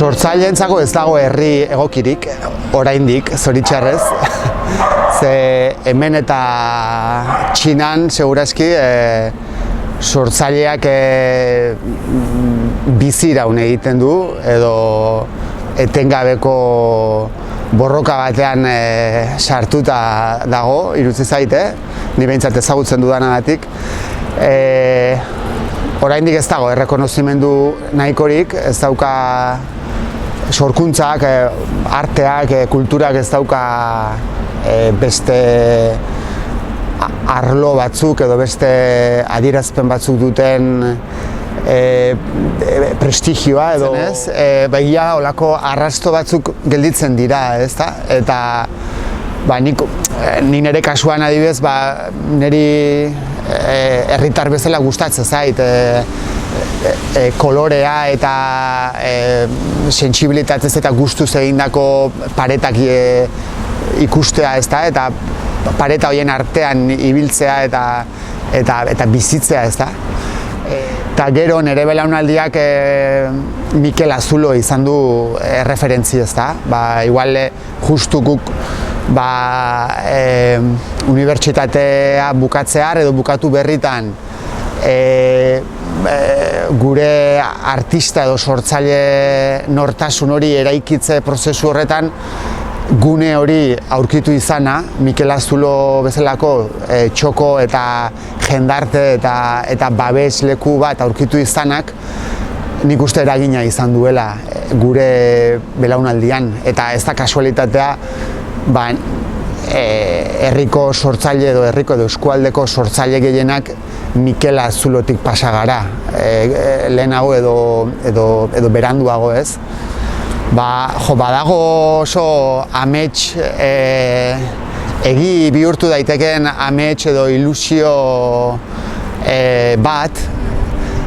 Sortzaileentzako ez dago herri egokirik, oraindik, zoritxarrez. Ze hemen eta Txinan, segurazki, sortzaileak biziraun egiten du, edo etengabeko borroka batean sartuta dago, irutzi zaite, ni behintzat ezagutzen dudanagatik. Oraindik ez dago errekonozimendu nahikorik, ez dauka sorkuntzak, arteak, kulturak ez dauka beste arlo batzuk edo beste adierazpen batzuk duten prestigioa edo begia olako arrasto batzuk gelditzen dira, ezta? Eta ni nire kasuan adibidez, niri herritar bezala gustatzen zait kolorea eta sentsibilitatez eta gustuz egindako paretak ikustea, ezta? Eta pareta horien artean ibiltzea eta bizitzea, ezta? Eta gero nire belaunaldiak Mikel Azulo izan du referentzi, ezta? Igual justu guk unibertsitatea bukatzear edo bukatu berritan gure artista edo sortzaile nortasun hori eraikitze prozesu horretan gune hori aurkitu izana, Mikel Azulo bezalako txoko eta jendarte eta babes leku bat aurkitu izanak, nik uste eragina izan duela gure belaunaldian. Eta ez da kasualitatea, herriko sortzaile edo herriko edo eskualdeko sortzaile gehienak Mikel Azulotik pasa gara, lehenago edo beranduago, ez? Badago oso amets egi bihurtu daiteken amets edo ilusio bat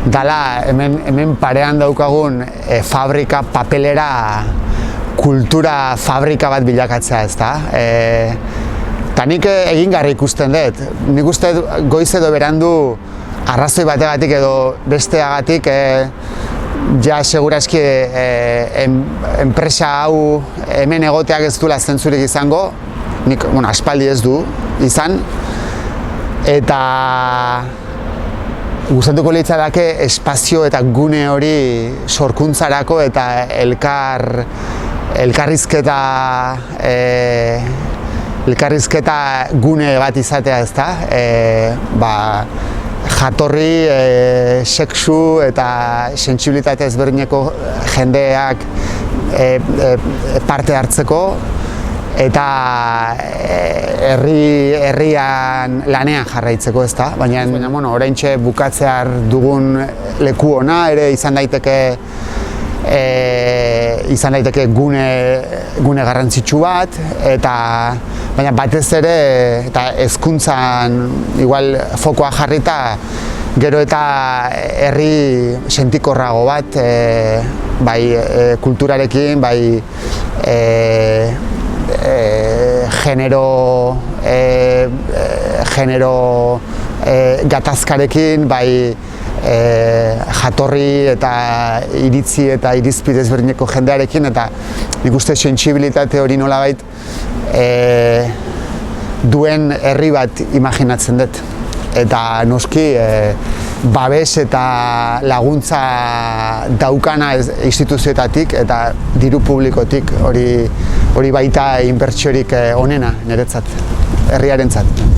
dala hemen parean daukagun fabrika, papelera, kultura fabrika bat bilakatzea, ezta? Eta nik egingarri ikusten dut. Nik uste goiz edo berandu arrazoi bategatik edo besteagatik ja segurazki enpresa hau hemen egoteak ez duela zentzurik izango, nik aspaldi ez du izan, eta gustatuko litzateke espazio eta gune hori sorkuntzarako eta elkarrizketa gune bat izatea, ezta? Jatorri, sexu eta sentsibilitate ezberdineko jendeak parte hartzeko eta herrian lanean jarraitzeko, ezta? Baina oraintxe bukatzear dugun leku ona ere izan daiteke gune garrantzitsu bat, baina batez ere eta hezkuntzan igual fokoa jarrita gero eta herri sentikorrago bat, bai kulturarekin, bai genero gatazkarekin, bai jatorri eta iritzi eta irizpide ezberdineko jendearekin, eta nik uste sentsibilitate hori nolabait duen herri bat imaginatzen dut. Eta noski babes eta laguntza daukana instituzioetatik eta diru publikotik, hori baita inbertsiorik onena niretzat, herriarentzat.